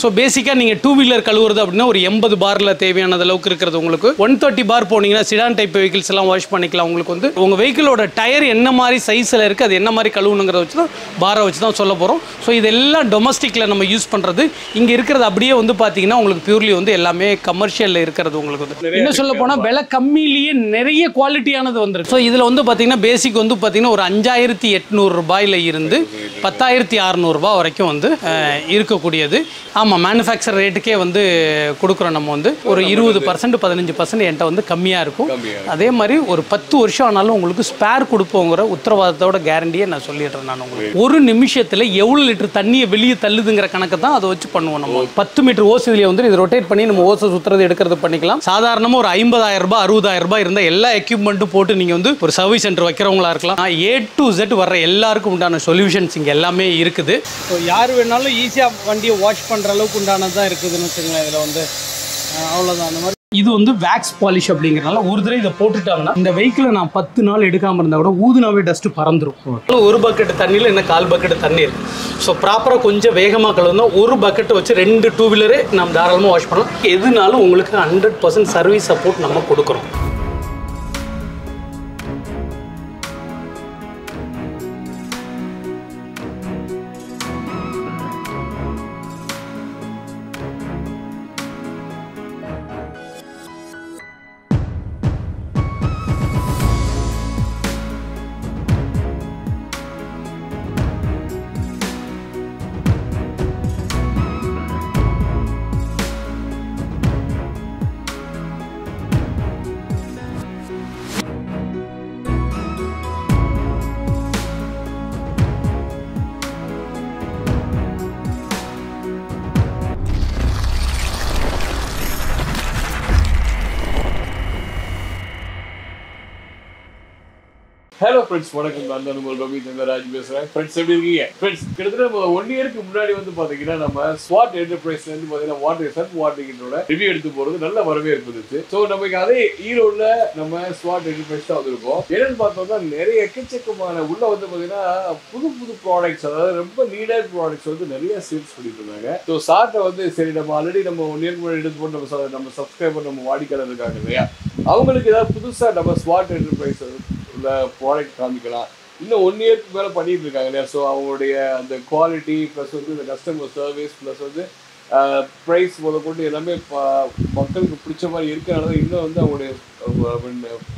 So பேசிக்காக நீங்கள் two wheeler கழுவுறது அப்படின்னா ஒரு 80 பாரில் தேவையான அளவுக்கு இருக்கிறது உங்களுக்கு 130 பார் போனீங்கன்னா சிடான் டைப் வெஹிக்கிள்ஸ் எல்லாம் வாஷ் பண்ணிக்கலாம். உங்களுக்கு வந்து உங்கள் வெஹிக்கிளோட டயர் என்ன மாதிரி சைஸில் இருக்குது, அது என்ன மாதிரி கழுவுணுங்கிறத வச்சு தான் பாரை வச்சு தான் சொல்ல போகிறோம். ஸோ இதெல்லாம் டொமஸ்டிக்கில் நம்ம யூஸ் பண்ணுறது. இங்கே இருக்கிறது அப்படியே வந்து பார்த்தீங்கன்னா உங்களுக்கு பியூர்லி வந்து எல்லாமே கமர்ஷியலில் இருக்கிறது. உங்களுக்கு வந்து என்ன சொல்ல போனால் விலை கம்மியிலேயே நிறைய குவாலிட்டியானது வந்துருக்கு. ஸோ இதில் வந்து பார்த்தீங்கன்னா பேசிக் வந்து பார்த்தீங்கன்னா ஒரு 5800 ரூபாயில் இருந்து 10,600 ரூபாய் வரைக்கும் வந்து இருக்கக்கூடியது. ஆமாம், மேனுஃபேக்சர் ரேட்டுக்கே வந்து கொடுக்குறோம். நம்ம வந்து ஒரு 20% 15% என்கிட்ட வந்து கம்மியாக இருக்கும். அதே மாதிரி ஒரு 10 வருஷம் ஆனாலும் உங்களுக்கு ஸ்பேர் கொடுப்போங்கிற உத்தரவாதத்தோட கேரண்டியை நான் சொல்லிடுறேன். நான் உங்களுக்கு ஒரு நிமிஷத்தில் எவ்வளோ லிட்டர் தண்ணியை வெளியே தள்ளுதுங்கிற கணக்கு தான் அதை வச்சு பண்ணுவோம். நம்ம 10 மீட்டர் ஓஸ் இதுலேயே வந்து இது ரொட்டேட் பண்ணி நம்ம ஓசை சுற்றுறது எடுக்கிறது பண்ணிக்கலாம். சாதாரணமாக ஒரு 50,000 ரூபாய் 60,000 ரூபாய் இருந்தால் எல்லா எக்யூப்மெண்ட்டும் போட்டு நீங்கள் வந்து ஒரு சர்வீஸ் சென்டர் வைக்கிறவங்களா இருக்கலாம். A to Z வர்ற எல்லாருக்கும் உண்டான சொல்யூஷன்ஸ் இங்கே எல்லாமே இருக்குது. ஸோ யார் வேணாலும் ஈஸியாக வண்டியை வாஷ் பண்ணுற அளவுக்கு உண்டானது தான் இருக்குதுன்னு வச்சுக்கோங்களேன். இதில் வந்து அவ்வளோதான். அந்த மாதிரி இது வந்து வேக்ஸ் பாலிஷ் அப்படிங்கிறனால ஒரு தடவை இதை போட்டுட்டாங்கன்னா இந்த வெஹிக்கிளை நான் 10 நாள் எடுக்காமல் இருந்தால் கூட ஊதுனாவே டஸ்ட்டு பறந்துடும். ஒரு பக்கெட் தண்ணியில் என்ன 1/4 பக்கெட் தண்ணி இருக்குது. ஸோ ப்ராப்பராக கொஞ்சம் வேகமாக கலந்தா ஒரு பக்கெட்டை வச்சு 2 டூ வீலரே நம்ம தாராளமாக வாஷ் பண்ணலாம். எதுனாலும் உங்களுக்கு 100% சர்வீஸ் சப்போர்ட் நம்ம கொடுக்குறோம். ஹலோ ஃப்ரெண்ட்ஸ், வணக்கம். நான் தான் உங்கள் ரவி தங்கராஜ் பேசுகிறேன். ஃப்ரெண்ட்ஸ் எப்படி இருக்கீங்க? ஃப்ரெண்ட்ஸ், கிட்டத்தட்ட 1 இயருக்கு முன்னாடி வந்து பார்த்தீங்கன்னா நம்ம ஸ்வாட் என்டர்பிரைஸ்லேருந்து பார்த்தீங்கன்னா வாட்டரோட ரிவ்யூ எடுத்து போகிறது நல்ல வரவேற்பு இருந்துச்சு. ஸோ நமக்கு அதே ஈரோடில் நம்ம ஸ்வாட் என்டர்பிரைஸ் தான் வந்திருக்கோம். என்னென்னு பார்த்தோம்னா நிறைய எக்கச்சக்கமான உள்ள வந்து பார்த்தீங்கன்னா புது ப்ராடக்ட்ஸ், அதாவது ரொம்ப நீடட் ப்ராடக்ட்ஸ் வந்து நிறைய சேல்ஸ் பண்ணிட்டு இருந்தாங்க. ஸோ சார்ட்டை வந்து சரி நம்ம ஆல்ரெடி நம்ம 1 இயருக்கு முன்னாடி எடுத்து போட்டு நம்ம சப்ஸ்கிரைபர் நம்ம வாடிக்கையாளர் இருக்காங்க இல்லையா, அவங்களுக்கு ஏதாவது புதுசாக நம்ம ஸ்வாட் என்டர்பிரைஸ் ப்ராடக்ட் காமிக்கலாம். இன்னும் 1 இயருக்கு மேலே பண்ணிட்டு இருக்காங்க இல்லையா. ஸோ அவங்களுடைய அந்த குவாலிட்டி ப்ளஸ் வந்து இந்த கஸ்டமர் சர்வீஸ் ப்ளஸ் வந்து ப்ரைஸ் முதற்கொண்டு எல்லாமே மக்களுக்கு பிடிச்ச மாதிரி இருக்கிறனால இன்னும் வந்து அவங்களுடைய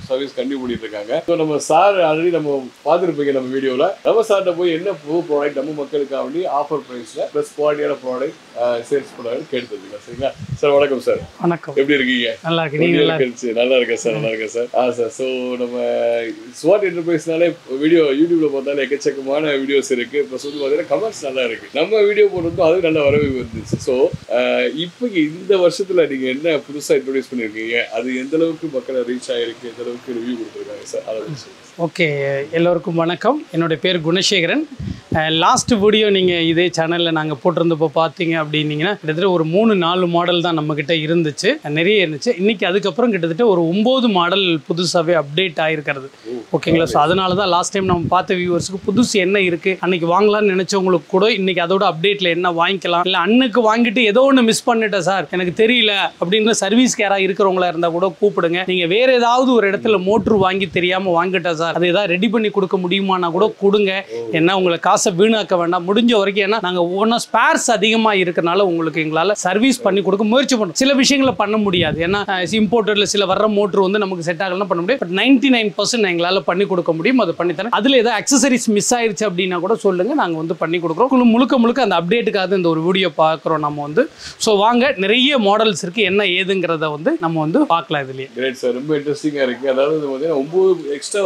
சர்வீஸ் கண்டினியூ பண்ணிட்டு இருக்காங்க. ஸோ நம்ம சார் ஆல்ரெடி நம்ம பார்த்துருப்பீங்க நம்ம வீடியோவில். நம்ம சார்கிட்ட போய் என்ன புது ப்ராடக்ட் நம்ம மக்களுக்காக வேண்டி ஆஃபர் ப்ரைஸில் ப்ளஸ் குவாலிட்டியான ப்ராடக்ட் சேல்ஸ் ப்ராடக்ட் கேட்டுருக்கீங்க. சரிங்களா சார்? வணக்கம் சார். வணக்கம். எப்படி இருக்கீங்க? நல்லா இருக்கு. நல்லா இருக்கேன் சார். நல்லா இருக்கேன் சார். சார், ஸோ நம்ம ஸ்வாட் என்டர்பிரைஸ்னாலே யூடியூப்ல பார்த்தாலே எக்கச்சக்கமான வீடியோஸ் இருக்கு. ப்ளஸ் வந்து பார்த்தீங்கன்னா கமெண்ட்ஸ் நல்லா இருக்கு. நம்ம வீடியோ போடுறதும் அது நல்ல வரவேற்பு இருந்துச்சு. ஸோ இப்போ இந்த வருஷத்துல நீங்க என்ன புதுசாக இன்ட்ரோடியூஸ் பண்ணியிருக்கீங்க, அது எந்த அளவுக்கு மக்கள் ரீச் ஆகிருக்கு, எந்த அளவுக்கு ரிவ்யூ கொடுத்துருக்காங்க சார், அதை வச்சு. ஓகே, எல்லோருக்கும் வணக்கம். என்னோடய பேர் குணசேகரன். லாஸ்ட் வீடியோ நீங்கள் இதே சேனலில் நாங்கள் போட்டிருந்தப்போ பார்த்தீங்க அப்படின்னீங்கன்னா கிட்டத்தட்ட ஒரு 3-4 மாடல் தான் நம்மக்கிட்ட இருந்துச்சு, நிறைய இருந்துச்சு. இன்றைக்கி அதுக்கப்புறம் கிட்டத்தட்ட ஒரு 9 மாடல் புதுசாகவே அப்டேட் ஆகிருக்கிறது. ஓகேங்களா? ஸோ அதனால தான் லாஸ்ட் டைம் நம்ம பார்த்த வியூவர்ஸுக்கு புதுசு என்ன இருக்குது, அன்றைக்கி வாங்கலாம்னு நினச்சவங்களுக்கு கூட இன்றைக்கி அதோட அப்டேட்டில் என்ன வாங்கிக்கலாம், இல்லை அன்னைக்கு வாங்கிட்டு ஏதோ ஒன்று மிஸ் பண்ணிட்டேன் சார் எனக்கு தெரியல அப்படின்ற சர்வீஸ் கேராக இருக்கிறவங்களா இருந்தால் கூட கூப்பிடுங்க. நீங்கள் வேறு ஏதாவது ஒரு இடத்துல மோட்ரு வாங்கி தெரியாமல் வாங்கிட்டேன் சார், அது ஏதாவது ரெடி பண்ணி கொடுக்க முடியுமானா கூட கொடுங்க. ஏன்னா உங்களை காசை வீணாக்க வேண்டாம். முடிஞ்ச வரைக்கும் ஏன்னா நாங்கள் ஒவ்வொன்றா ஸ்பேர்ஸ் அதிகமாக இருக்கிறனால உங்களுக்கு எங்களால் சர்வீஸ் பண்ணி கொடுக்க முயற்சி பண்ணுறோம். சில விஷயங்களை பண்ண முடியாது, ஏன்னா இம்போர்ட்டரில் சில வர்ற மோட்ரு வந்து நமக்கு செட் ஆகலாம் பண்ண முடியும். பட் 99% எங்களால் பண்ணி கொடுக்க முடியும். அதை பண்ணித்தரேன். அதில் ஏதாவது அக்சசரிஸ் மிஸ் ஆயிடுச்சு அப்படின்னா கூட சொல்லுங்கள், நாங்கள் வந்து பண்ணி கொடுக்குறோம். முழுக்க அந்த அப்டேட்டுக்காக இந்த ஒரு வீடியோ பார்க்குறோம் நம்ம வந்து. ஸோ வாங்க, நிறைய மாடல்ஸ் இருக்குது, என்ன ஏதுங்கிறத வந்து நம்ம வந்து பார்க்கலாம். இதுலேயே கிரேட் சார், ரொம்ப இன்ட்ரெஸ்டிங்காக இருக்குது. அதாவது 9 எக்ஸ்ட்ரா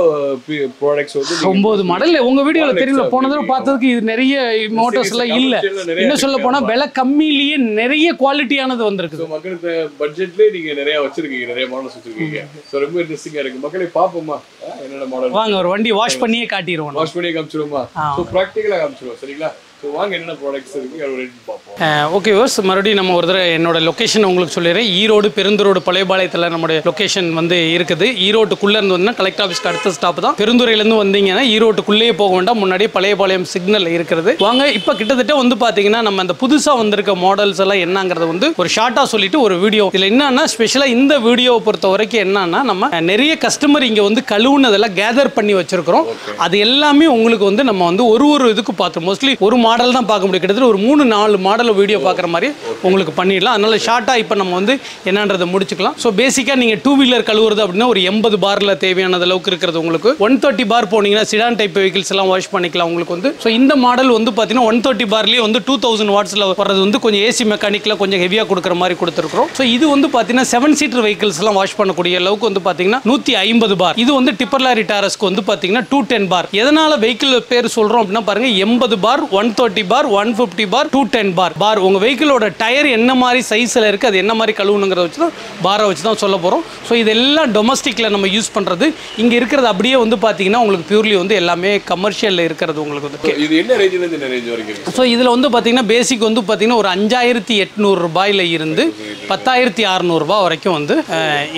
ப்ராடக்ட்ஸ் வந்து 9 மாடல் உங்கள் வீடியோவில் தெரியல. போன தடவை பார்த்ததுக்கு இது நிறைய மோட்டர்ஸ் எல்லாம் இல்லை. இன்னும் சொல்ல போனால் விலை கம்மியிலேயே நிறைய குவாலிட்டியானது வந்திருக்கு. மக்களுக்கு பட்ஜெட்லேயே நீங்கள் நிறைய வச்சிருக்கீங்க, நிறைய மாடல்ஸ் வச்சிருக்கீங்க. ஸோ ரொம்ப இன்ட்ரெஸ்டிங்காக இருக்குது. மக்களை பார்ப்போமா என்னென்ன மாடல்? வாங்க, ஒரு வண்டி வாஷ் பண்ணியே காட்டிடுவோம். வாஷ் பண்ணியே காமிச்சிருவோமா? ஸோ ப்ராக்டிக்கலாக காமிச்சிருவோம். சரிங்களா? ஸோ வாங்க என்னென்ன ப்ராடக்ட்ஸ் இருக்குது அதோட ரேட் பார்ப்போம். ஓகே வர்ஸ், மறுபடியும் நம்ம ஒரு தடவை என்னோட லொக்கேஷன் உங்களுக்கு சொல்லிடுறேன். ஈரோடு பெருந்துரோடு பழையபாளையத்தில் நம்மளுடைய லொக்கேஷன் வந்து இருக்குது. ஈரோட்டுக்குள்ளே இருந்து வந்தீங்கன்னா கலெக்டர் ஆஃபீஸ்க்கு அடுத்த ஸ்டாப் தான். பெருந்துறையிலேருந்து வந்தீங்கன்னா ஈரோட்டுக்குள்ளேயே போக வேண்டாம், முன்னாடியே பழையபாளையம் சிக்னல் இருக்கிறது. வாங்க இப்போ கிட்டத்தட்ட வந்து பார்த்தீங்கன்னா நம்ம அந்த புதுசாக வந்திருக்க மாடல்ஸ் எல்லாம் என்னங்கிறத வந்து ஒரு ஷார்ட்டாக சொல்லிட்டு ஒரு வீடியோ. இதில் என்னன்னா ஸ்பெஷலாக இந்த வீடியோவை பொறுத்த வரைக்கும் என்னன்னா நம்ம நிறைய கஸ்டமர் இங்கே வந்து கழுவுனதெல்லாம் கேதர் பண்ணி வச்சிருக்கிறோம். அது எல்லாமே உங்களுக்கு வந்து நம்ம வந்து ஒரு இதுக்கு பார்த்தோம். மோஸ்ட்லி ஒரு மாடல் தான் பார்க்க முடியும். கிட்டத்தட்ட ஒரு 3-4 மாடல் வீடியோ பார்க்குற மாதிரி உங்களுக்கு பண்ணிடலாம். அதனால ஷார்ட்டாக இப்போ நம்ம வந்து என்னன்றதை முடிச்சுக்கலாம். ஸோ பேசிக்காக நீங்கள் 2 வீலர் கழுவுறது அப்படின்னா ஒரு 80 பார்ல தேவையான அளவுக்கு இருக்கிறது. உங்களுக்கு 130 பார் போனீங்கன்னா சிடான் டைப் வெஹிக்கிள்ஸ் எல்லாம் வாஷ் பண்ணிக்கலாம் உங்களுக்கு வந்து. ஸோ இந்த மாடல் வந்து பார்த்தீங்கன்னா 130 பார்லேயே வந்து 2000 வாட்ஸில் வர்றது வந்து கொஞ்சம் ஏசி மெக்கானிக்கில் கொஞ்சம் ஹெவியாக கொடுக்குற மாதிரி கொடுத்துருக்கோம். ஸோ இது வந்து பார்த்தீங்கன்னா 7 சீட்டர் வெஹிக்கிள்ஸ் எல்லாம் வாஷ் பண்ணக்கூடிய அளவுக்கு வந்து பார்த்தீங்கன்னா 150 பார். இது வந்து டிப்பர் லாரி டாரஸ்க்கு வந்து பார்த்தீங்கன்னா 210 பார். எதனால வெஹிக்கிள் பேர் சொல்கிறோம் அப்படின்னா பாருங்க, 80 பார், 130 பார், 150 பார், 210 பார். உங்கள் வெஹிக்கிளோட டயர் என்ன மாதிரி சைஸில் இருக்குது, அது என்ன மாதிரி கழுவுணுங்கிறத வச்சு தான் பாரை வச்சு தான் சொல்ல போகிறோம். ஸோ இதெல்லாம் டொமஸ்டிக்கில் நம்ம யூஸ் பண்ணுறது. இங்கே இருக்கிறது அப்படியே வந்து பார்த்தீங்கன்னா உங்களுக்கு பியூர்லி வந்து எல்லாமே கமர்ஷியலில் இருக்கிறது உங்களுக்கு வந்து. இது என்ன ரேஞ்சிலேருந்து என்ன ரேஞ்ச் வரைக்கும்? ஸோ இதில் வந்து பார்த்தீங்கன்னா பேசிக் வந்து பார்த்தீங்கன்னா ஒரு 5800 ரூபாயில் இருந்து 10,600 ரூபாய் வரைக்கும் வந்து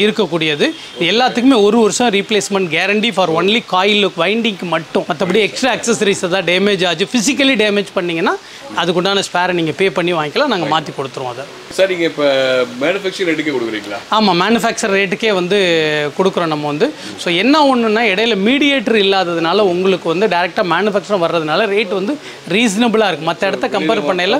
இருக்கக்கூடியது. இது எல்லாத்துக்குமே ஒரு வருஷம் replacement guarantee for only coil வைண்டிங்க்கு மட்டும். மற்றபடி எக்ஸ்ட்ரா அக்சசரிஸ் ஏதாவது டேமேஜ் ஆச்சு, ஃபிசிக்கலி டேமேஜ் பண்ணிங்கன்னா அதுக்குண்டான ஸ்பேரை நீங்கள் பே பண்ணி வாங்கிக்கலாம், நாங்கள் மாற்றி கொடுத்துருவோம் அதை. சார் நீங்கள் இப்போ மேனுஃபேக்சர் ரேட்டுக்கே கொடுக்குறீங்களா? ஆமாம், மேனுஃபேக்சர் ரேட்டுக்கே வந்து கொடுக்குறோம் நம்ம வந்து. ஸோ என்ன ஒன்றுனா இடையில மீடியேட்டர் இல்லாததுனால உங்களுக்கு வந்து டேரெக்டாக மேனுஃபேக்சர் வர்றதுனால ரேட் வந்து ரீசனபிளாக இருக்கும். மற்ற இடத்த கம்பேர் பண்ணையில்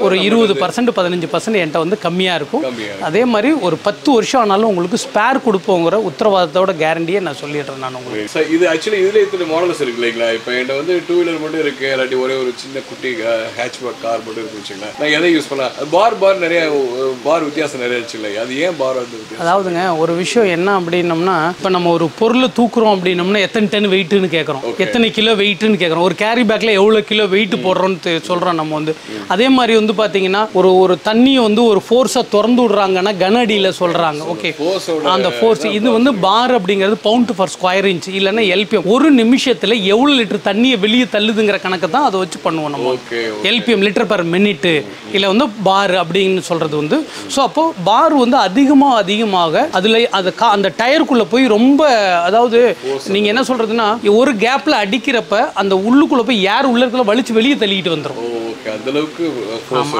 ஒரு 20% 15% என்கிட்ட வந்து கம்மியாக இருக்கும். அதே மாதிரி ஒரு 10 வருஷம் ஆனாலும் உங்களுக்கு ஸ்பேர் கொடுப்போங்கிற உத்தரவாதத்தோட கேரண்டியை நான் சொல்லிடுறேன் நான் உங்களுக்கு. சார் இது ஆக்சுவலி இதில் இத்தனை மாடல்ஸ் இருக்கு இல்லைங்களா? இப்போ என்கிட்ட வந்து 2 வீலர் மட்டும் இருக்குது, இல்லாட்டி ஒரே ஒரு சின்ன குட்டி ஹேட்ச்பேக் கார் மட்டும் இருக்கு வச்சுங்களேன். நான் எதை யூஸ் பண்ணலாம்? பார் நிறைய பார் வித்தியாசம் நிறைய இருந்துச்சு இல்லை? அது ஏன் பார் வந்து? அதாவதுங்க ஒரு விஷயம் என்ன அப்படின்னம்னா, இப்போ நம்ம ஒரு பொருளை தூக்குறோம் அப்படின்னம்னா எத்தனை டன் வெயிட்டுன்னு கேட்குறோம், எத்தனை கிலோ வெயிட்டுன்னு கேட்குறோம். ஒரு கேரி பேக்கில் எவ்வளோ கிலோ வெயிட் போடுறோன்னு சொல்கிறோம் நம்ம வந்து. அதே மாதிரி வந்து பார்த்தீங்கன்னா ஒரு தண்ணியை வந்து ஒரு ஃபோர்ஸாக திறந்து விடுறாங்கன்னா கனஅடியில் சொல்கிறாங்க. ஓகே, அந்த ஃபோர்ஸ் இது வந்து பார் அப்படிங்கிறது பவுண்ட் ஃபார் ஸ்கொயர் இன்ச் இல்லைன்னா எல்பிஎம். ஒரு நிமிஷத்தில் எவ்வளோ லிட்டர் தண்ணியை வெளியே தள்ளுதுங்கிற கணக்கு தான் அதை வச்சு பண்ணுவோம் நம்ம. எல்பிஎம் லிட்டர் பர் மினிட்டு இல்லை வந்து பார் அப்படின்னு சொல்கிறது வந்து. ஸோ அப்போ பார் வந்து அதிகமாக அதில் அந்த டயருக்குள்ளே போய் ரொம்ப, அதாவது நீங்கள் என்ன சொல்கிறதுன்னா ஒரு கேப்பில் அடிக்கிறப்ப அந்த உள்ளுக்குள்ளே போய் ஏர் உள்ளுக்குள்ளே வலிச்சு வெளியே தள்ளிட்டு வந்துடும்.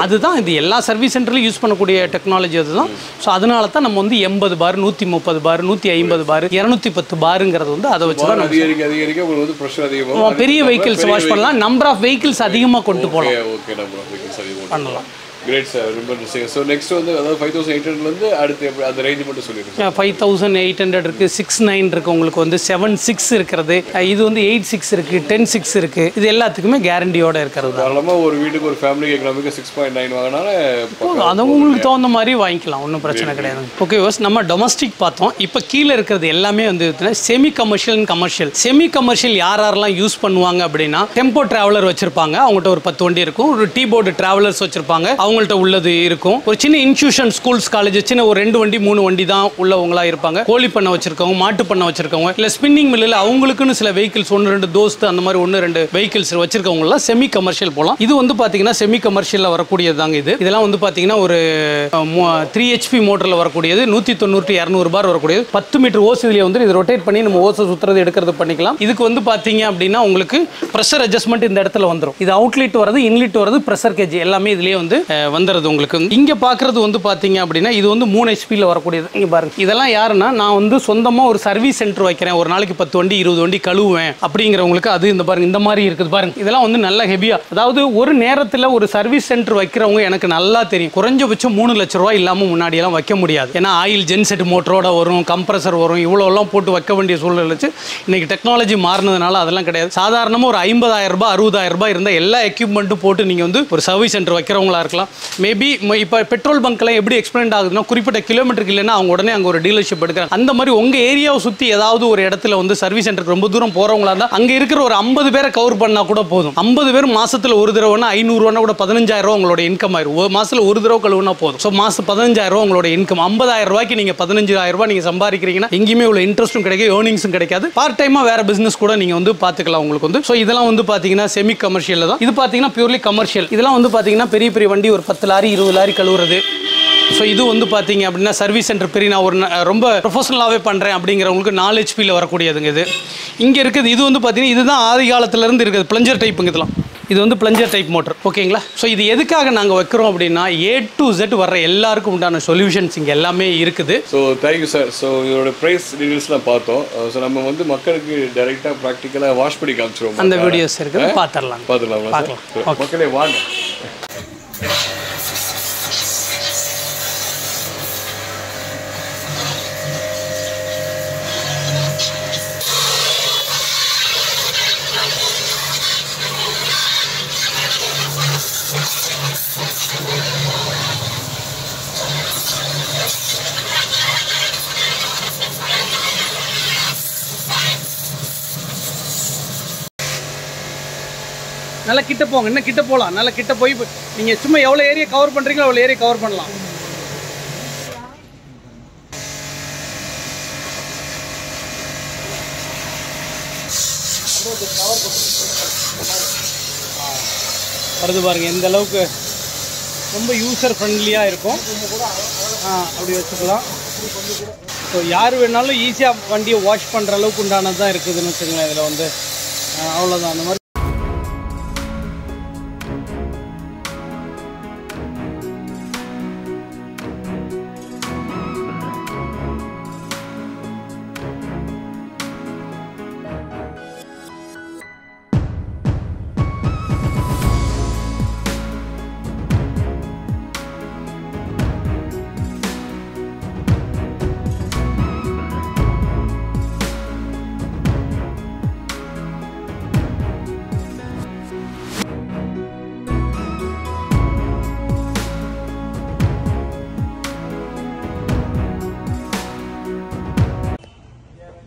அதுதான் இது எல்லா சர்வீஸ் சென்டர்லையும் யூஸ் பண்ணக்கூடிய டெக்னாலஜி அதுதான். ஸோ அதனால தான் நம்ம வந்து 80 பார், 130 பார், 150 பார், 210 பாருங்கிறது வந்து அதை வச்சு தான் பெரிய வெஹிக்கிள்ஸ் வாஷ் பண்ணலாம். நம்பர் ஆஃப் வெஹிக்கிள்ஸ் அதிகமாக கொண்டு போகலாம் பண்ணலாம். கிரேட் சார், ரொம்ப இன்ட்ரெஸ்டிங். ஸோ நெக்ஸ்ட் வந்து அதாவது 5800லேருந்து அடுத்து எப்படி அந்த ரேஞ்ச் மட்டும் சொல்லிடுங்க. 5800 இருக்குது, 69 இருக்குது, உங்களுக்கு வந்து 76 இருக்கிறது, இது வந்து 86 இருக்குது, 106 இருக்குது. இது எல்லாத்துக்குமே கேரண்டியோட இருக்கிறது. தாராளமாக ஒரு வீட்டுக்கு ஒரு ஃபேமிலி எக்கனாமிக்கு 6.9 வாங்கினாலும் அது உங்களுக்கு தகுந்த மாதிரி வாங்கிக்கலாம், ஒன்றும் பிரச்சனை கிடையாது. ஓகே வாஸ், நம்ம டொமஸ்டிக் பார்த்தோம். இப்போ கீழே இருக்கிறது எல்லாமே வந்து semi commercial and commercial. Semi commercial யாரெல்லாம் யூஸ் பண்ணுவாங்க அப்படின்னா, டெம்போ டிராவலர் வச்சிருப்பாங்க, அவங்கள்ட்ட ஒரு 10 வண்டி இருக்கும். ஒரு டீ போர்டு டிராவலர்ஸ் வச்சிருப்பாங்க, அவங்கள்ட்ட உள்ளது இருக்கும். ஒரு சின்ன இன்ஸ்டியூஷன், ஸ்கூல்ஸ், காலேஜ் சின்ன ஒரு 2 வண்டி 3 வண்டி தான் உள்ளவங்களா இருப்பாங்க. கோழி பண்ண வச்சிருக்கவங்க, மாட்டு பண்ண வச்சிருக்கவங்க, இல்ல ஸ்பின்னிங் மில்லில் அவங்களுக்குன்னு சில வெஹிக்கிள்ஸ் 1-2 தோஸ்து அந்த மாதிரி 1-2 வெஹிக்கிள்ஸ் வச்சிருக்கவங்க எல்லாம் செமி கமர்ஷியல் போகலாம். இது வந்து பாத்தீங்கன்னா செமி கமர்ஷியல் வரக்கூடியது தாங்க இது. இதெல்லாம் வந்து பாத்தீங்கன்னா ஒரு 3 HP மோட்டர்ல வரக்கூடியது, 190 200 பார் வரக்கூடியது. 10 மீட்டர் ஓஸ் இதுல வந்து இது ரொட்டேட் பண்ணி நம்ம ஓசை சுத்துறது எடுக்கிறது பண்ணிக்கலாம். இதுக்கு வந்து பாத்தீங்க அப்படின்னா உங்களுக்கு பிரஷர் அட்ஜஸ்ட்மெண்ட் இந்த இடத்துல வந்துடும். இது அவுட்லெட் வரது, இன்லெட் வரது, பிரஷர் கேஜ் எல்லாமே இதுலயே வந்து வந்துடுது உங்களுக்கு. இங்க பாக்குறது வந்து பாத்தீங்க அப்படின்னா இது வந்து 3 HPல வரக்கூடியது. இங்க பாருங்க, இதெல்லாம் யாருன்னா நான் வந்து சொந்தமா ஒரு சர்வீஸ் சென்டர் வைக்கிறேன், ஒரு நாளைக்கு 10 வண்டி 20 வண்டி கழுவுவேன் அப்படிங்கிறவங்களுக்கு அது இந்த பாருங்க, இந்த மாதிரி இருக்குது பாருங்க. இதெல்லாம் வந்து நல்ல ஹெவியா, அதாவது ஒரு நேரத்தில் ஒரு சர்வீஸ் சென்டர் வைக்கிறவங்க எனக்கு நல்லா தெரியும், குறைஞ்சபட்சம் 3 லட்ச ரூபாய் இல்லாம முன்னாடி எல்லாம் வைக்க முடியாது. ஏன்னா ஆயில் ஜென்செட் மோட்டரோட வரும், கம்ப்ரஸர் வரும், இவ்வளோ எல்லாம் போட்டு வைக்க வேண்டிய சூழ்நிலை வச்சு. இன்னைக்கு டெக்னாலஜி மாறினதுனால அதெல்லாம் கிடையாது. சாதாரணமாக ஒரு 50,000 ரூபாய் 60,000 ரூபாய் இருந்தால் எல்லா எக்யூப்மெண்ட்டும் போட்டு நீங்க வந்து ஒரு சர்வீஸ் சென்டர் வைக்கிறவங்களா இருக்கலாம். மேபி இப்போ பெட்ரோல் பங்க்லாம் எப்படி எக்ஸ்பிளைண்ட் ஆகுதுன்னா குறிப்பிட்ட கிலோமீட்டருக்கு இல்லைன்னா அவங்க உடனே அங்கே ஒரு டீலர்ஷிப் எடுக்கிறாங்க. அந்த மாதிரி உங்கள் ஏரியாவை சுற்றி ஏதாவது ஒரு இடத்துல வந்து சர்வீஸ் சென்டருக்கு ரொம்ப தூரம் போகிறவங்களா இருந்தால் அங்கே இருக்கிற ஒரு 50 பேரை கவர் பண்ணால் கூட போதும். 50 பேர் மாதத்தில் ஒரு தடவைனா 500 கூட 15,000 உங்களோட இன்கம் ஆயிரும். ஒரு மாதத்தில் ஒரு தடவை கழுவுனா போதும். ஸோ மாதம் 15,000 உங்களோட இன்கம். 50,000 ரூபாய்க்கு நீங்கள் 15,000 நீங்கள் சம்பாதிக்கிறீங்கன்னா எங்கேயுமே இவ்வளோ இன்ட்ரெஸ்ட்டும் கிடைக்கும், ஏர்னிங்ஸும் கிடைக்காது. பார்ட் டைமாக வேறு பிஸ்னஸ் கூட நீங்கள் வந்து பார்த்துக்கலாம் உங்களுக்கு வந்து. ஸோ இதெல்லாம் வந்து பார்த்தீங்கன்னா செமி கமர்ஷியல் தான். இது பார்த்தீங்கன்னா பியூர்லி கமர்ஷியல். இதெல்லாம் வந்து பார்த்தீங்கன்னா பெரிய பெரிய வண்டி ஒரு 10 லாரி 20 லாரி கழுவுறது. ஸோ இது வந்து பார்த்தீங்க அப்படின்னா சர்வீஸ் சென்டர் பெரிய நான் ஒரு ரொம்ப ப்ரொஃபஷனலாகவே பண்ணுறேன் அப்படிங்கிறவங்களுக்கு 4 HP வரக்கூடியதுங்க இது. இங்கே இருக்குது இது வந்து பார்த்தீங்கன்னா இதுதான் ஆதி காலத்துலேருந்து இருக்குது பிளஞ்சர் டைப்புங்க. இதெல்லாம் இது வந்து பிளஞ்சர் டைப் மோட்டர். ஓகேங்களா? ஸோ இது எதுக்காக நாங்கள் வைக்கிறோம் அப்படின்னா A to Z வர்ற எல்லாருக்கும் உண்டான சொல்யூஷன்ஸ் இங்கே எல்லாமே இருக்குது. So thank you sir. ஸோ இதோட ப்ரைஸ் டீடைல்ஸ்லாம் பார்த்தோம். ஸோ நம்ம வந்து மக்களுக்கு டைரெக்டாக ப்ராக்டிக்கலாக வாஷ் பண்ணி காமிச்சிருவோம். அந்த வீடியோஸ் இருக்குது, பார்த்துடலாம். மக்களே வாங்க. நல்லா கிட்ட போங்க, இன்னும் கிட்ட போகலாம். நல்லா கிட்ட போய் நீங்கள் சும்மா எவ்வளோ ஏரியா கவர் பண்ணுறீங்களோ அவ்வளோ ஏரியா கவர் பண்ணலாம். வருது பாருங்கள் எந்த அளவுக்கு ரொம்ப யூசர் ஃப்ரெண்ட்லியாக இருக்கும். அப்படி வச்சுக்கலாம். ஸோ யார் வேணாலும் ஈஸியாக வண்டியை வாஷ் பண்ணுற அளவுக்கு உண்டானது தான் இருக்குதுன்னு வச்சுங்களேன். இதில் வந்து அவ்வளோதான். அந்த மாதிரி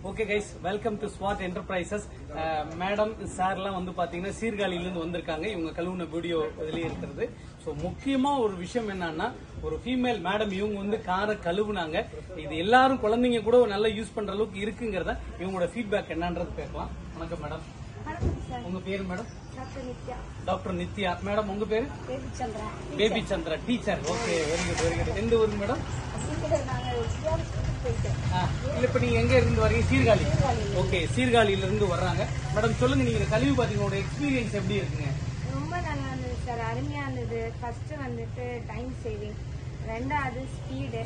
okay guys, welcome to Swat enterprises. Madam சார்லாம் வந்து பார்த்தீங்கன்னா சீர்காழியிலேருந்து வந்திருக்காங்க. இவங்க கழுவுன வீடியோ இதுலேயே இருக்கிறது. ஸோ முக்கியமாக ஒரு விஷயம் என்னன்னா, ஒரு ஃபீமேல் மேடம் இவங்க வந்து காரை கழுவுனாங்க. இது எல்லாரும் குழந்தைங்க கூட நல்லா யூஸ் பண்ணுற அளவுக்கு இருக்குங்கிறத இவங்களோட ஃபீட்பேக் என்னன்றது கேட்கலாம். வணக்கம் மேடம். உங்க பேரு மேடம்? டாக்டர் நித்யா. மேடம் உங்க பேரு? Baby Chandra. Teacher. Okay, very good very good. எந்த ஊருக்கு மேடம்? இல்ல இப்ப நீங்க எங்க இருந்து வரீங்க? சீர்காழி. ஓகே, சீர்காழியில இருந்து வர்றாங்க. மேடம் சொல்லுங்க, நீங்க கழிவு பாத்தீங்களோட எக்ஸ்பீரியன்ஸ் எப்படி இருக்குங்க? ரொம்ப நல்லா இருந்தது சார், அருமையா இருந்தது. ஃபர்ஸ்ட் வந்துட்டு டைம் சேவிங், ரெண்டாவது ஸ்பீடு,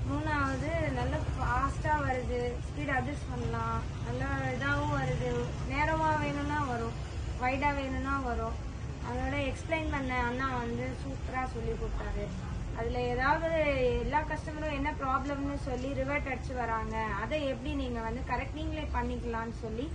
மூணாவது நல்ல ஃபாஸ்டா வருது, ஸ்பீட் அட்ஜஸ்ட் பண்ணலாம், நல்லா இதாகவும் வருது, நேரமா வேணும்னா வரும், வைடா வேணும்னா வரும். அதோட எக்ஸ்பிளைன் பண்ண அண்ணா வந்து சூப்பரா சொல்லி கொடுத்தாரு. அதுல ஏதாவது எல்லா கஸ்டமரும் என்ன ப்ராப்ளம்னு சொல்லி ரிவர்ட் அடிச்சு வராங்க, அதை எப்படி நீங்க வந்து கரெக்ட் நீங்களே பண்ணிக்கலாம்னு சொல்லி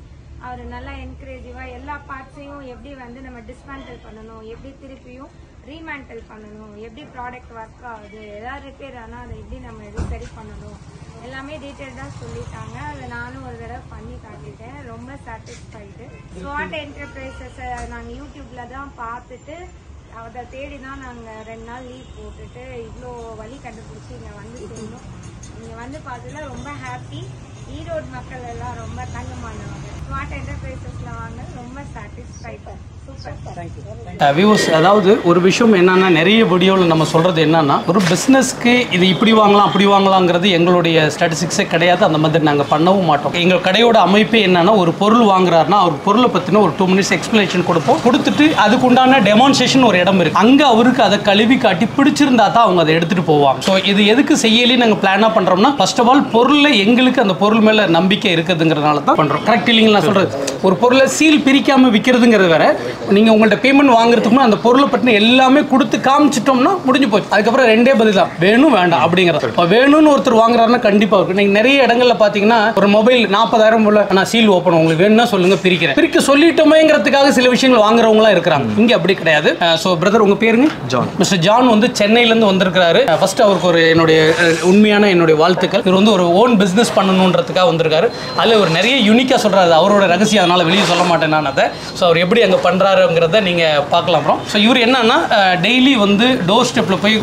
அவர் நல்லா என்கரேஜிவா எல்லா பார்ட்ஸையும் எப்படி வந்து நம்ம டிஸ்மேண்டில் பண்ணணும், எப்படி திருப்பியும் ரீமேண்டில் பண்ணணும், எப்படி ப்ராடக்ட் ஒர்க் ஆகுது, ஏதாவது ரிப்பேர் ஆனால் அதை எப்படி நம்ம எதுவும் சரி பண்ணணும், எல்லாமே டீட்டெயில்டாக சொல்லிட்டாங்க. அதை நானும் ஒரு தடவை பண்ணி காட்டிட்டேன். ரொம்ப சாட்டிஸ்ஃபைடு. ஸ்வாட் என்டர்பிரைசஸை நாங்கள் யூடியூப்ல தான் பார்த்துட்டு அதை தேடி தான் நாங்கள் 2 நாள் லீவ் போட்டுட்டு இவ்வளோ வழி கண்டுபிடிச்சி இங்கே வந்து சேர்ந்தோம். இங்கே வந்து பார்த்ததுல ரொம்ப ஹாப்பி. ஈரோடு மக்கள் எல்லாம் ரொம்ப தங்கமானவங்க. ஸ்வாட் என்டர்பிரைசஸ்ல வாங்க, ரொம்ப சாட்டிஸ்ஃபைடு. வியூஸ், அதாவது ஒரு விஷயம் என்னன்னா, நிறைய வீடியோவில் நம்ம சொல்கிறது என்னன்னா, ஒரு பிஸ்னஸ்க்கு இது இப்படி வாங்கலாம் அப்படி வாங்கலாங்கிறது எங்களுடைய ஸ்டாட்டிஸ்டிக்ஸே கிடையாது. அந்த மாதிரி நாங்கள் பண்ணவும் மாட்டோம். எங்கள் கடையோட அமைப்பே என்னன்னா, ஒரு பொருள் வாங்குறாருன்னா அவர் பொருளை பற்றின ஒரு 2 minutes எக்ஸ்பிளேஷன் கொடுப்போம். கொடுத்துட்டு அதுக்கு உண்டான டெமான்ஸ்ட்ரேஷன் ஒரு இடம் இருக்குது. அங்கே அவருக்கு அதை கழுவி காட்டி பிடிச்சிருந்தா தான் அவங்க அதை எடுத்துகிட்டு போவாங்க. ஸோ இது எதுக்கு செய்யலே நாங்கள் பிளானாக பண்ணுறோம்னா, ஃபர்ஸ்ட் ஆஃப் ஆல் பொருளில் எங்களுக்கு அந்த பொருள் மேலே நம்பிக்கை இருக்குதுங்கிறதுனால தான் பண்ணுறோம். கரெக்ட் இல்லைங்களா நான் சொல்கிறது? ஒரு பொருளை சீல் பிரிக்காமல் விற்கிறதுங்கிறது வேற. நீங்கள் உங்கள்கிட்ட பேமெண்ட் வாங்குறதுக்கு அந்த பொருளை பற்றின எல்லாமே கொடுத்து காமிச்சிட்டோம்னா முடிஞ்சு போச்சு. அதுக்கப்புறம் ரெண்டே பதில் தான், வேணும் வேண்டாம் அப்படிங்கிறது. இப்போ வேணும்னு ஒருத்தர் வாங்குறாருன்னா கண்டிப்பாக இருக்கும். நீங்கள் நிறைய இடங்களில் பார்த்தீங்கன்னா ஒரு மொபைல் 40,000 போல நான் சீல் ஓப்பன் உங்களுக்கு வேணும்னா சொல்லுங்க பிரிக்கிறேன். பிரிக்க சொல்லிட்டோமேங்கிறதுக்காக சில விஷயங்கள் வாங்குறவங்களாம் இருக்கிறாங்க. இங்கே அப்படி கிடையாது. ஸோ பிரதர் உங்கள் பேருங்க? ஜான். மிஸ்டர் ஜான் வந்து சென்னையிலேருந்து வந்திருக்கிறாரு. ஃபர்ஸ்ட் அவருக்கு ஒரு உண்மையான என்னுடைய வாழ்த்துக்கள். இவர் வந்து ஒரு ஓன் பிஸ்னஸ் பண்ணணுன்றதுக்காக வந்திருக்காரு. அதில் ஒரு நிறைய யூனிக்காக சொல்கிறாரு, அவரோட ரகசியம், அதனால் வெளியே சொல்ல மாட்டேன் நான் அதை. ஸோ அவர் எப்படி அங்கே பண்ணுறாருங்கிறத நீங்கள் பார்க்கலாம். அப்புறம் ஸோ இவர் என்னன்னா டெய்லி வந்து டோர் ஸ்டெப்பில் போய்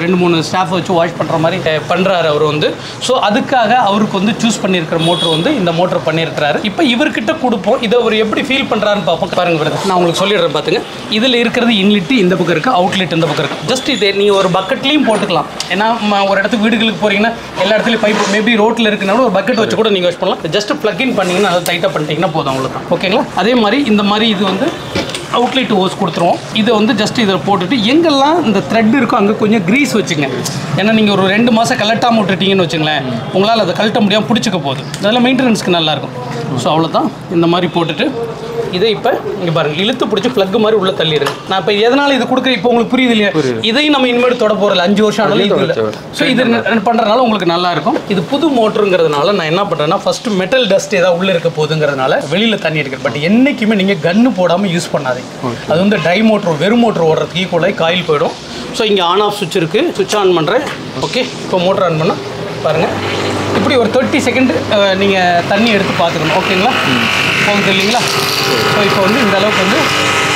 2-3 ஸ்டாஃப் வச்சு வாஷ் பண்ணுற மாதிரி பண்ணுறாரு அவர் வந்து. ஸோ அதுக்காக அவருக்கு வந்து சூஸ் பண்ணியிருக்கிற மோட்டர் வந்து இந்த மோட்டர் பண்ணியிருக்கிறாரு. இப்போ இவர்கிட்ட கொடுப்போம், இதை அவர் எப்படி ஃபீல் பண்ணுறாருன்னு பார்ப்போம். பாருங்க பிரதர், நான் உங்களுக்கு சொல்லிடுறேன் பார்த்துங்க. இதில் இருக்கிறது இன்லெட் இந்த பக்கம் இருக்குது, அவுட்லெட் இந்த பக்கம் இருக்குது. ஜஸ்ட் இது நீங்கள் ஒரு பக்கெட்லேயும் போட்டுக்கலாம். ஏன்னா ஒரு இடத்துக்கு வீடுகளுக்கு போகிறீங்கன்னா எல்லா இடத்துலையும் பைப் மேபி ரோட்டில் இருக்குனாலும் ஒரு பக்கெட் வச்சு கூட நீங்கள் வாஷ் பண்ணலாம். ஜஸ்ட் ப்ளக் இன் பண்ணிங்கன்னா அதை டைட்டாக பண்ணிட்டீங்கன்னா போதும், அவ்வளோதான். ஓகேங்களா? அதே மாதிரி இந்த மாதிரி இது வந்து அவுட்லெட் ஹோஸ் கொடுத்துருவோம். இதை வந்து ஜஸ்ட் இதில் போட்டுட்டு எங்கெல்லாம் இந்த த்ரெட் இருக்கோ அங்கே கொஞ்சம் க்ரீஸ் வச்சுங்க. ஏன்னா நீங்கள் ஒரு 2 மாதம் கலட்டாமல் விட்டுட்டீங்கன்னு வச்சுங்களேன், உங்களால் அதை கழட்ட முடியாமல் பிடிச்சிக்க போகுது. அதெல்லாம் மெயின்டெனன்ஸ்க்கு நல்லாயிருக்கும். ஸோ அவ்வளோதான். இந்த மாதிரி போட்டுட்டு இதை இப்போ இங்கே பாருங்கள், இழுத்து பிடிச்சி ப்ளக் மாதிரி உள்ளே தள்ளிடுங்க. நான் இப்போ எதனால் இது கொடுக்குறேன் இப்போ உங்களுக்கு புரியுது இல்லையா? இதையும் நம்ம இனிமேல் தொட போகிறல 5 வருஷம் ஆனாலும் இது இல்லை. ஸோ இது பண்ணுறதுனால உங்களுக்கு நல்லாயிருக்கும். இது புது மோட்டருங்கிறதுனால நான் என்ன பண்ணுறேன்னா ஃபஸ்ட்டு மெட்டல் டஸ்ட் ஏதாவது உள்ளே இருக்க போகுதுங்கிறதுனால வெளியில் தண்ணி எடுக்கிறேன். பட் என்றைக்குமே நீங்கள் கன்று போடாமல் யூஸ் பண்ணாதீங்க. அது வந்து டை மோட்டர் வெறும் மோட்டர் ஓடுறதுக்கு ஈக்குவலாக காயில் போயிடும். ஸோ இங்கே ஆன் ஆஃப் சுவிட்ச் இருக்குது, சுவிட்ச் ஆன் பண்ணுறேன். ஓகே, இப்போ மோட்டர் ஆன் பண்ணால் பாருங்கள், இப்படி ஒரு 30 செகண்ட் நீங்கள் தண்ணி எடுத்து பார்த்துக்கணும். ஓகேங்களா? போகுது இல்லைங்களா? ஸோ இப்போ வந்து இந்த அளவுக்கு வந்து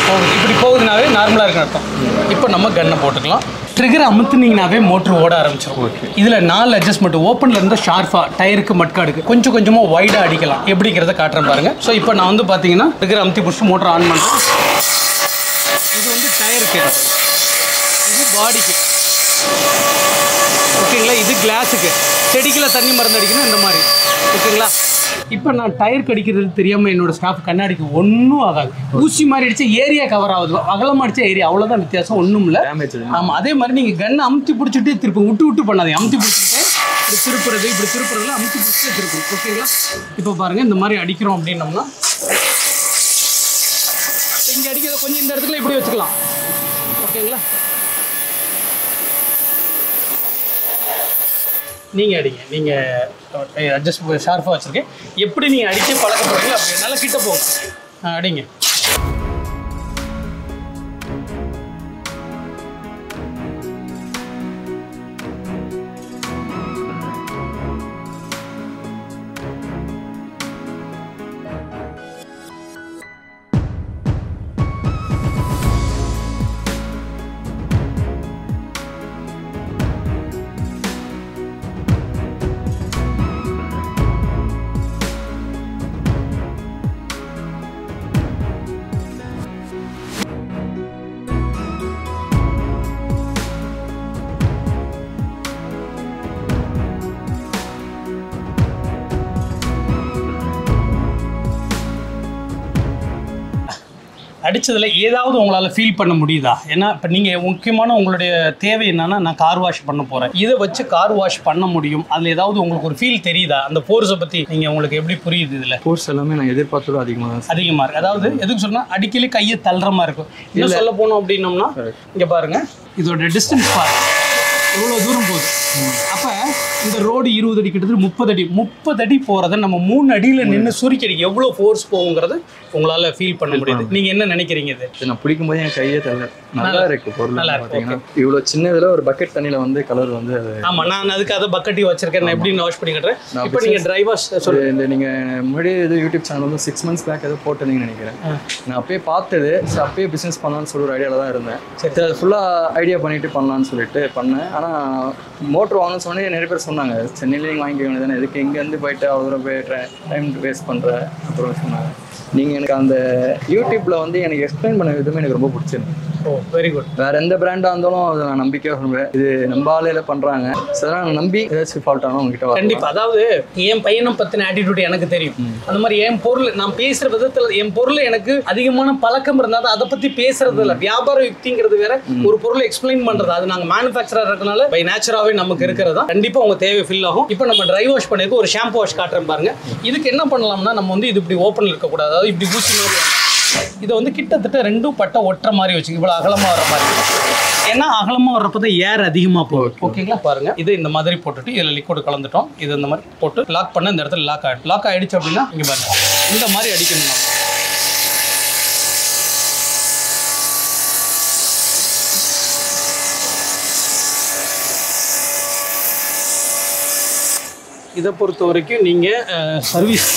போகுது. இப்படி போகுதுனாவே நார்மலாக இருக்குன்னு அர்த்தம். இப்போ நம்ம கன்னை போட்டுக்கலாம். ட்ரிகர் அமுத்துனீங்கனாவே மோட்ரு ஓட ஆரம்பிச்சிடும். இதில் 4 அட்ஜஸ்ட்மெண்ட். ஓப்பனில் இருந்தால் ஷார்ப்பாக, டயருக்கு மட்காடுக்கு கொஞ்சம் கொஞ்சமாக வைடாக அடிக்கலாம். எப்படிங்கிறத காட்டுறேன் பாருங்கள். ஸோ இப்போ நான் வந்து பார்த்தீங்கன்னா ட்ரிகர் அமுத்தி பிடிச்சி மோட்டர் ஆன் பண்ணுறேன். இது வந்து டயருக்கு, இது பாடிக்கு, ஓகேங்களா? இது கிளாஸுக்கு, செடிக்கில் தண்ணி மருந்து அடிக்கணும் இந்த மாதிரி. ஓகேங்களா? இப்போ நான் டயர் கடிக்கிறது தெரியாமல் என்னோட ஸ்டாஃப் கண்ணாடிக்கு ஒன்றும் ஆகாது. ஊசி மாதிரி அடிச்சா ஏரியா கவர் ஆகுது, அகலம் அடிச்சா ஏரியா, அவ்வளோதான் வித்தியாசம், ஒன்றும் இல்லை. ஆமாம், அதே மாதிரி நீங்கள் கன்னை அமுத்தி பிடிச்சிட்டு திருப்பி விட்டு பண்ணாதீங்க. அமுத்தி பிடிச்சிட்டு இப்படி திருப்புறதுல அமுத்தி பிடிச்சிட்டு திருப்பணும். ஓகேங்களா? இப்போ பாருங்கள், இந்த மாதிரி அடிக்கிறோம் அப்படின்னோம்னா இங்கே அடிக்கிறத கொஞ்சம் இந்த இடத்துல இப்படி வச்சுக்கலாம். ஓகேங்களா? நீங்கள் அடிங்க, நீங்கள் அட்ஜஸ்ட் ஷார்ப்பாக வச்சுருக்கேன். எப்படி நீங்கள் அடிக்க பழக்கப்படுறீங்களோ அப்படி நல்லா கிட்ட போங்க, அடிங்க. அடித்ததில் ஏதாவது உங்களால் ஃபீல் பண்ண முடியுதா? ஏன்னா இப்போ நீங்கள் முக்கியமான உங்களுடைய தேவை என்னென்னா, நான் கார் வாஷ் பண்ண போகிறேன், இதை வச்சு கார் வாஷ் பண்ண முடியும், அதில் ஏதாவது உங்களுக்கு ஒரு ஃபீல் தெரியுதா? அந்த ஃபோர்ஸை பற்றி நீங்கள் உங்களுக்கு எப்படி புரியுது? இதில் ஃபோர்ஸ் எல்லாமே நான் எதிர்பார்த்தோட அதிகமாக இருக்குது. அதாவது எதுக்கு சொன்னால் அடிக்கடி கையை தள்ளுற மாதிரி இருக்கும். இன்னும் சொல்ல போனோம் அப்படின்னோம்னா இங்கே பாருங்கள், இதோட டிஸ்டன்ஸ் பாருங்கள் எவ்வளோ தூரம் போகுது. அப்போ இந்த ரோடு 20 அடி கிட்டத்தட்ட 30 அடி போகிறத நம்ம 3 அடியில் நின்று சுருக்கி எவ்வளோ ஃபோர்ஸ் போகுங்கிறது உங்களால் ஃபீல் பண்ண முடியுது. நீங்கள் என்ன நினைக்கிறீங்க? இது நான் பிடிக்கும் போது என் கையே தள்ள நல்லா இருக்கு. பொருள் நல்லா இருக்கு. இவ்வளோ சின்ன இதில் ஒரு பக்கெட் தண்ணியில் வந்து கலர் வந்து ஆமாம், நான் அதுக்காக பக்கெட்டையும் வச்சிருக்கேன். நான் எப்படி வாஷ் பண்ணி கட்டுறேன். இப்போ நீங்கள் ட்ரை வாஷ் சொல்லி இந்த நீங்கள் முன்னாடி இது யூடியூப் சேனல் வந்து 6 months பேக் ஏதோ போட்டீங்கன்னு நினைக்கிறேன். நான் அப்பயே பார்த்தது. ஸோ அப்பயே பிஸ்னஸ் பண்ணலான்னு சொல்லி ஒரு ஐடியாவில் தான் இருந்தேன். சரி, அது ஃபுல்லாக ஐடியா பண்ணிட்டு பண்ணலான்னு சொல்லிட்டு பண்ணேன். ஆனால் மோட்ரு வாங்கணும்னு சொன்னே நிறைய பேர் சொன்னாங்க, சென்னையில் நீங்கள் வாங்கிக்க வேண்டியதானே, எதுக்கு இங்கேருந்து போயிட்டு அவ்வளோ தூரம் போய் டைம் வேஸ்ட் பண்ணுற அப்புறம் சொன்னாங்க. நீங்கள் எனக்கு அந்த யூடியூப்பில் வந்து எனக்கு எக்ஸ்பிளைன் பண்ண விதமே எனக்கு ரொம்ப பிடிச்சிருக்கு. ஓ வெரி குட். வேற எந்த பிராண்டா இருந்தாலும் அதை நான் நம்பிக்கையாக சொல்லுவேன். இது நம்ம ஆலையில பண்றாங்க, நான் நம்பி ஏதாச்சும் ஃபால்ட் ஆனா உங்ககிட்ட கண்டிப்பா. அதாவது என் பையனும் பத்தின ஆட்டிடியூட் எனக்கு தெரியும். அந்த மாதிரி என் பொருள் நான் பேசுற விதத்துல என் பொருள் எனக்கு அதிகமான பழக்கம் இருந்தால் அதை பத்தி பேசுறது இல்லை. வியாபார யுக்திங்கிறது வேற, ஒரு பொருளை எக்ஸ்பிளைன் பண்றது அது நாங்க மேனுஃபேக்சரர் இருக்கனால பை நேச்சராகவே நமக்கு இருக்கிறதா கண்டிப்பா உங்க தேவை ஃபில் ஆகும். இப்போ நம்ம ட்ரை வாஷ் பண்ணிருக்கு, ஒரு ஷாம்பு வாஷ் காட்டுறேன் பாருங்க. இதுக்கு என்ன பண்ணலாம்னா நம்ம வந்து இது இப்படி ஓப்பன்ல இருக்கக்கூடாது, அதாவது இப்படி ஊசி மாதிரி இதை வந்து கிட்டத்தட்ட ரெண்டும் பட்டை ஒட்டுற மாதிரி வச்சு இவ்வளோ அகலமாக வர மாதிரி. ஏன்னா அகலமாக வர்றப்போ தான் ஏர் அதிகமாக போகும். ஓகேங்களா பாருங்க, இது இந்த மாதிரி போட்டுட்டு இதில் லிக்விட் கலந்துட்டோம். இது இந்த மாதிரி போட்டு லாக் பண்ண இந்த இடத்துல லாக் ஆகிடும். லாக் ஆகிடுச்சு அப்படின்னா இங்கே பாருங்க இந்த மாதிரி அடிக்கணும். இதை பொறுத்த வரைக்கும் நீங்கள் சர்வீஸ்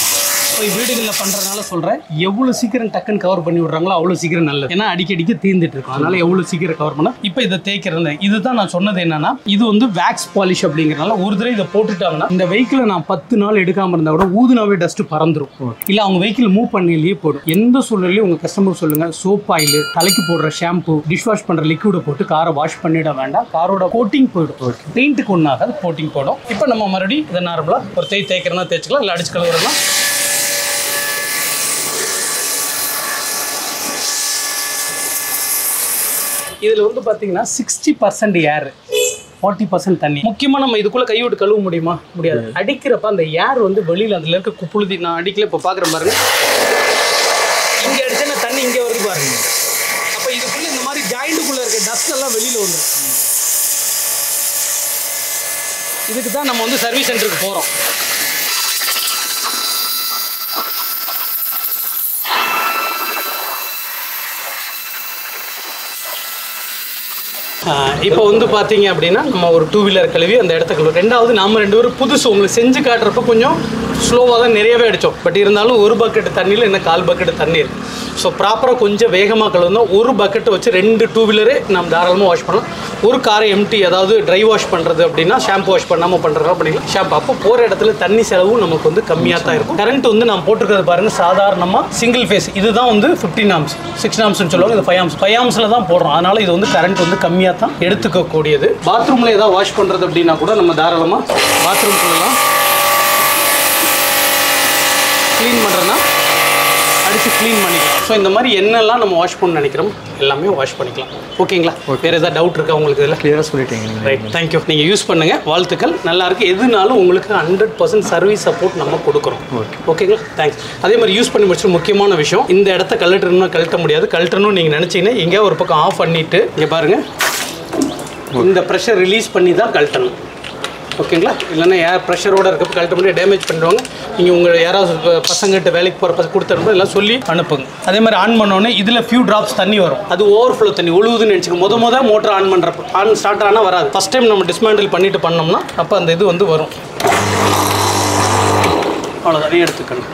போய் வீடுகளில் பண்ணுறதுனால சொல்கிறேன், எவ்வளோ சீக்கிரம் டக்குன்னு கவர் பண்ணி விட்றாங்களோ அவ்வளோ சீக்கிரம் நல்லது. ஏன்னா அடிக்கடிக்கு தீர்ந்துட்டு இருக்கும், அதனால எவ்வளோ சீக்கிரம் கவர் பண்ணால். இப்போ இதை தேய்க்கிறது இதுதான் நான் சொன்னது என்னன்னா, இது வந்து வேக்ஸ் பாலிஷ் அப்படிங்கிறனால ஒரு தடவை இதை போட்டுட்டாங்கன்னா இந்த வெஹிக்கிளை நான் 10 நாள் எடுக்காமல் இருந்தால் கூட ஊதுனாவே டஸ்ட்டு பறந்துடும். இல்லை அவங்க வெஹிக்கிள் மூவ் பண்ணிலேயே போடும். எந்த சூழ்நிலையும் உங்கள் கஸ்டமர் சொல்லுங்கள், சோப் ஆயில், தலைக்கு போடுற ஷாம்பு, டிஷ் வாஷ் பண்ணுற லிக்விடை போட்டு காரை வாஷ் பண்ணிட வேண்டாம். காரோட கோட்டிங் போயிடும், பெயிண்ட்டுக்கு ஒன்றாகாது, கோட்டிங் போயிடும். இப்போ நம்ம மறுபடியும் இதை நார்மலாக ஒரு தேய்க்கிறதா தேய்ச்சிக்கலாம், இல்லை அடிச்சு கழுவுறலாம். இதில் வந்து பார்த்தீங்கன்னா 60% ஏர், 40% தண்ணி. முக்கியமாக நம்ம இதுக்குள்ளே கைவிட்டு கழுவ முடியுமா? முடியாது. அடிக்கிறப்ப அந்த ஏர் வந்து வெளியில் அதில் இருக்க புழுதி, நான் அடிக்கல இப்போ பார்க்குறேன் பாருங்க, இங்கே அடிச்சா தண்ணி இங்கே வருது பாருங்க. அப்போ இதுக்குள்ளே இந்த மாதிரி ஜாயிண்ட்டுக்குள்ளே இருக்க டஸ்ட் எல்லாம் வெளியில் வந்துடும். இதுக்கு தான் நம்ம வந்து சர்வீஸ் சென்டருக்கு போகிறோம். இப்போ வந்து பார்த்தீங்க அப்படின்னா நம்ம ஒரு 2 வீலர் கழுவி அந்த இடத்த கழுவி. ரெண்டாவது நாம் 2 பேரும் புதுசு உங்களுக்கு செஞ்சு காட்டுறப்ப கொஞ்சம் ஸ்லோவாக தான் நிறையவே அடித்தோம். பட் இருந்தாலும் ஒரு பக்கெட் தண்ணியில் இன்னும் 1/4 பக்கெட் தண்ணி இருக்குது. ஸோ ப்ராப்பராக கொஞ்சம் வேகமாக கழுவுந்தோம். ஒரு பக்கெட்டை வச்சு 2 2 வீலரே நம்ம தாராளமாக வாஷ் பண்ணலாம். ஒரு காரை எம்டி, அதாவது ட்ரை வாஷ் பண்ணுறது அப்படின்னா ஷாம்பு வாஷ் பண்ணாமல் பண்ணுறதா பண்ணிக்கலாம். ஷாம்பு அப்போ போகிற இடத்துல தண்ணி செலவும் நமக்கு வந்து கம்மியாக தான் இருக்கும். கரண்ட் வந்து நான் போட்டிருக்கிறது பாருங்கள், சாதாரணமாக சிங்கிள் ஃபேஸ். இதுதான் வந்து 15 ஆம்ஸ், 6 ஆம்ஸ்னு சொல்லுவாங்க. இது 5 ஆம்ஸ், 5 ஆம்ஸில் தான் போடுறோம். அதனால் இது வந்து கரண்ட் வந்து கம்மியாக தான் எடுத்துக்கக்கூடியது. பாத்ரூமில் ஏதாவது வாஷ் பண்ணுறது அப்படின்னா கூட நம்ம தாராளமாக பாத்ரூம் சொல்லலாம். க்ளீன் பண்ணுறதுனா அடித்து க்ளீன் பண்ணிக்கலாம். ஸோ இந்த மாதிரி என்னெல்லாம் நம்ம வாஷ் பண்ண நினைக்கிறோம் எல்லாமே வாஷ் பண்ணிக்கலாம். ஓகேங்களா? வேறு ஏதாவது டவுட் இருக்கா உங்களுக்கு? இதில் கிளியராக சொல்லிட்டீங்க. Right, thank you. நீங்கள் யூஸ் பண்ணுங்கள், வாழ்த்துக்கள். நல்லாயிருக்கு. எதுனாலும் உங்களுக்கு 100% சர்வீஸ் சப்போர்ட் நம்ம கொடுக்குறோம். ஓகேங்களா? தேங்க்ஸ். அதே மாதிரி யூஸ் பண்ணி முடிச்சு முக்கியமான விஷயம், இந்த இடத்த கழட்டணும்னா கழட்ட முடியாது. கழட்டணும்னு நீங்கள் நினச்சிங்கன்னா எங்கேயா ஒரு பக்கம் ஆஃப் பண்ணிவிட்டு இங்கே பாருங்கள், இந்த ப்ரெஷர் ரிலீஸ் பண்ணி தான் கழட்டணும். ஓகேங்களா? இல்லைன்னா ஏர் ப்ரெஷரோடு இருக்கப்போ கழட்ட முடியாது, டேமேஜ் பண்ணிடுவாங்க. நீங்கள் உங்கள் யாராவது பசங்கிட்ட வேலைக்கு போகிற கொடுத்துருப்போம் எல்லாம் சொல்லி அனுப்புங்க. அதே மாதிரி ஆன் பண்ணோன்னே இதில் ஃபியூ ட்ராப்ஸ் தண்ணி வரும். அது ஓவர்ஃப்ளோ தண்ணி ஒழுகுதுன்னு நினச்சிக்கோங்க. முத மோட்டர் ஆன் பண்ணுறப்போ ஆன் ஸ்டார்ட் ஆனால் வராது. ஃபஸ்ட் டைம் நம்ம டிஸ்மேண்டில் பண்ணிட்டு பண்ணோம்னா அப்போ அந்த இது வந்து வரும். அவ்வளோதான், எடுத்துக்கணும்.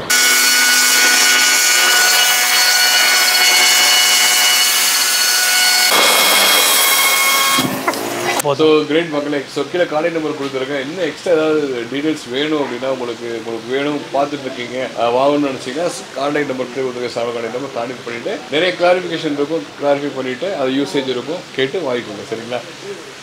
ஸோ கிரேட் மக்களே, ஸோ கீழே கான்டாக்ட் நம்பர் கொடுத்துருக்கேன். இன்னும் எக்ஸ்ட்ரா ஏதாவது டீடைல்ஸ் வேணும் அப்படின்னா உங்களுக்கு வேணும் பார்த்துட்டு இருக்கீங்க, வாங்கணும்னு நினச்சிங்கன்னா கான்டாக்ட் நம்பர் கொடுத்துருக்க கான்டாக்ட் நம்பர் கான்டாக்ட் பண்ணிவிட்டு நிறைய கிளாரிஃபிகேஷன் இருக்கும், கிளாரிஃபை பண்ணிவிட்டு அது யூசேஜ் இருக்கும் கேட்டு வாங்கிக்கோங்க. சரிங்களா?